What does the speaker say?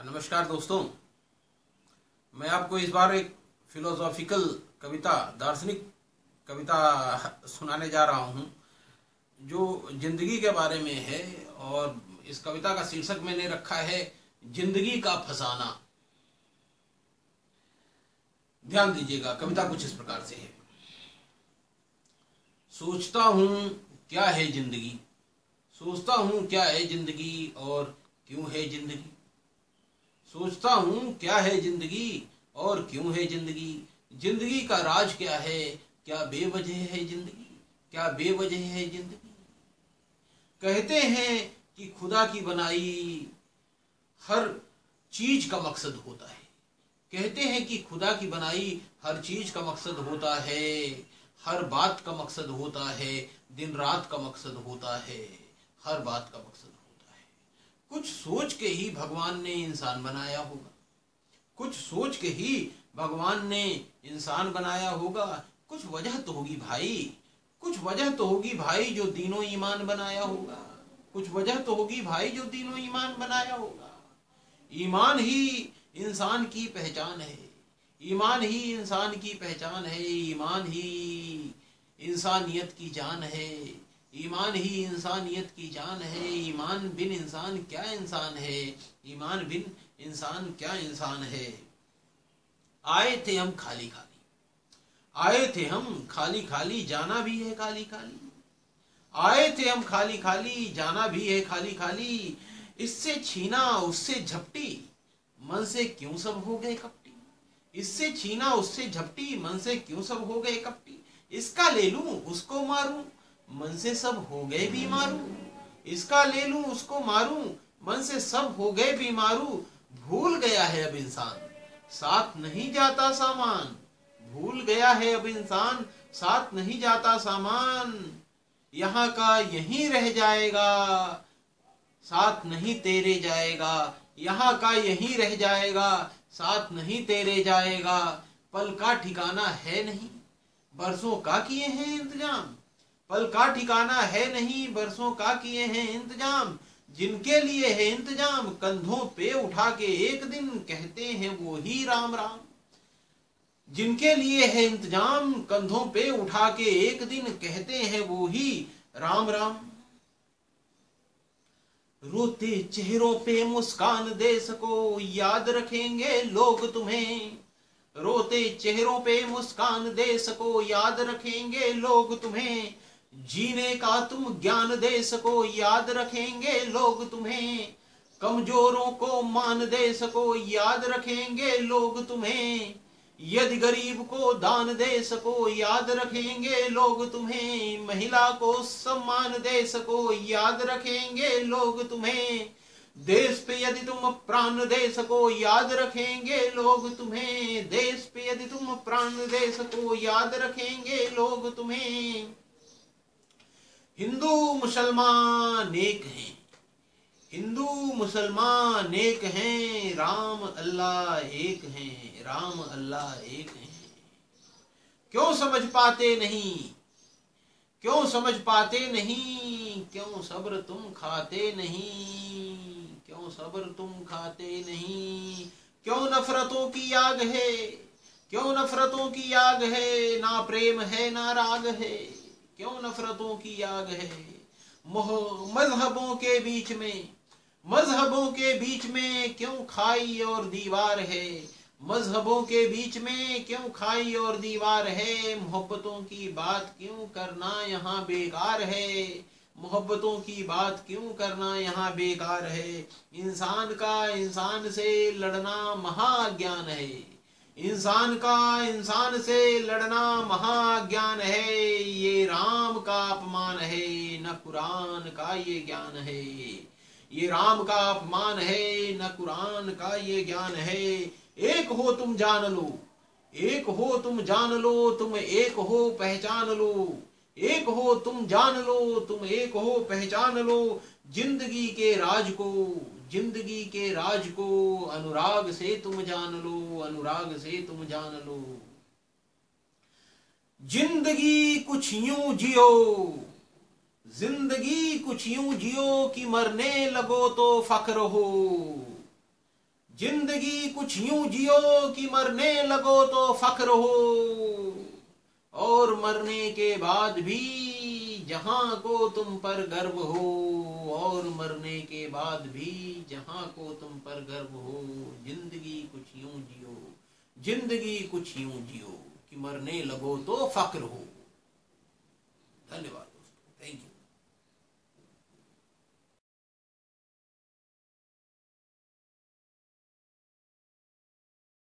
नमस्कार दोस्तों, मैं आपको इस बार एक फिलोसॉफिकल कविता, दार्शनिक कविता सुनाने जा रहा हूं जो जिंदगी के बारे में है। और इस कविता का शीर्षक मैंने रखा है जिंदगी का फसाना। ध्यान दीजिएगा, कविता कुछ इस प्रकार से है। सोचता हूं क्या है जिंदगी, सोचता हूं क्या है जिंदगी और क्यों है जिंदगी। सोचता हूं क्या है जिंदगी और क्यों है जिंदगी। जिंदगी का राज क्या है, क्या बेवजह है जिंदगी, क्या बेवजह है जिंदगी। कहते हैं कि खुदा की बनाई हर चीज का मकसद होता है। कहते हैं कि खुदा की बनाई हर चीज का मकसद होता है, हर बात का मकसद होता है, दिन रात का मकसद होता है, हर बात का मकसद होता है। कुछ सोच के ही भगवान ने इंसान बनाया होगा, कुछ सोच के ही भगवान ने इंसान बनाया होगा। कुछ वजह तो होगी भाई, कुछ वजह तो होगी भाई जो दीनों ईमान बनाया होगा। कुछ वजह तो होगी भाई जो दीनों ईमान बनाया होगा। ईमान ही इंसान की पहचान है, ईमान ही इंसान की पहचान है, ईमान ही इंसानियत की जान है, ईमान ही इंसानियत की जान है। ईमान बिन इंसान क्या इंसान है, ईमान बिन इंसान क्या इंसान है। आए थे हम खाली खाली, आए थे हम खाली खाली, जाना भी है खाली खाली। आए थे हम खाली खाली, जाना भी है खाली खाली। इससे छीना उससे झपटी, मन से क्यों सब हो गए कपटी। इससे छीना उससे झपटी, मन से क्यों सब हो गए कपटी। इसका ले लूं उसको मारूं, मन से सब हो गए बीमारू। इसका ले लूं उसको मारूं, मन से सब हो गए बीमारू। भूल गया है अब इंसान, साथ नहीं जाता सामान। भूल गया है अब इंसान, साथ नहीं जाता सामान। यहाँ का यहीं रह जाएगा, साथ नहीं तेरे जाएगा। यहाँ का यहीं रह जाएगा, साथ नहीं तेरे जाएगा। पल का ठिकाना है नहीं, बरसों का किए हैं इंतजाम। पल का ठिकाना है नहीं, बरसों का किए हैं इंतजाम। जिनके लिए है इंतजाम कंधों पे उठा के एक दिन कहते हैं वो ही राम राम। जिनके लिए है इंतजाम कंधों पे उठा के एक दिन कहते हैं वो ही राम राम। रोते चेहरों पे मुस्कान दे सको, याद रखेंगे लोग तुम्हें। रोते चेहरों पे मुस्कान दे सको, याद रखेंगे लोग तुम्हें। जीने का तुम ज्ञान दे सको, याद रखेंगे लोग तुम्हें। कमजोरों को मान दे सको, याद रखेंगे लोग तुम्हें। यदि गरीब को दान दे सको, याद रखेंगे लोग तुम्हें। महिला को सम्मान दे सको, याद रखेंगे लोग तुम्हें। देश पे यदि तुम प्राण दे सको, याद रखेंगे लोग तुम्हें। देश पे यदि तुम प्राण दे सको, याद रखेंगे लोग तुम्हें। हिंदू मुसलमान एक हैं, हिंदू मुसलमान एक हैं। राम अल्लाह एक हैं, राम अल्लाह एक हैं। क्यों समझ पाते नहीं, क्यों समझ पाते नहीं। क्यों सब्र तुम खाते नहीं, क्यों सब्र तुम खाते नहीं। क्यों नफरतों की आग है, क्यों नफरतों की आग है। ना प्रेम है ना राग है, क्यों नफरतों की आग है। मजहबों के बीच में, मजहबों के बीच में क्यों खाई और दीवार है। मजहबों के बीच में क्यों खाई और दीवार है। मोहब्बतों की बात क्यों करना यहाँ बेकार है, मोहब्बतों की बात क्यों करना यहाँ बेकार है। इंसान का इंसान से लड़ना महाज्ञान है, इंसान का इंसान से लड़ना महाज्ञान है। ये राम का अपमान है, न कुरान का ये ज्ञान है। ये राम का अपमान है, न कुरान का ये ज्ञान है। एक हो तुम जान लो, एक हो तुम जान लो, तुम एक हो पहचान लो। एक हो तुम जान लो, तुम एक हो पहचान लो। जिंदगी के राज को, जिंदगी के राज को अनुराग से तुम जान लो, अनुराग से तुम जान लो। जिंदगी कुछ यूं जियो, जिंदगी कुछ यूं जियो कि मरने लगो तो फख्र हो। जिंदगी कुछ यूं जियो कि मरने लगो तो फख्र हो, और मरने के बाद भी जहां को तुम पर गर्व हो, और मरने के बाद भी जहां को तुम पर गर्व हो। जिंदगी कुछ यूं जियो, जिंदगी कुछ यूं जियो कि मरने लगो तो फख्र हो। धन्यवाद।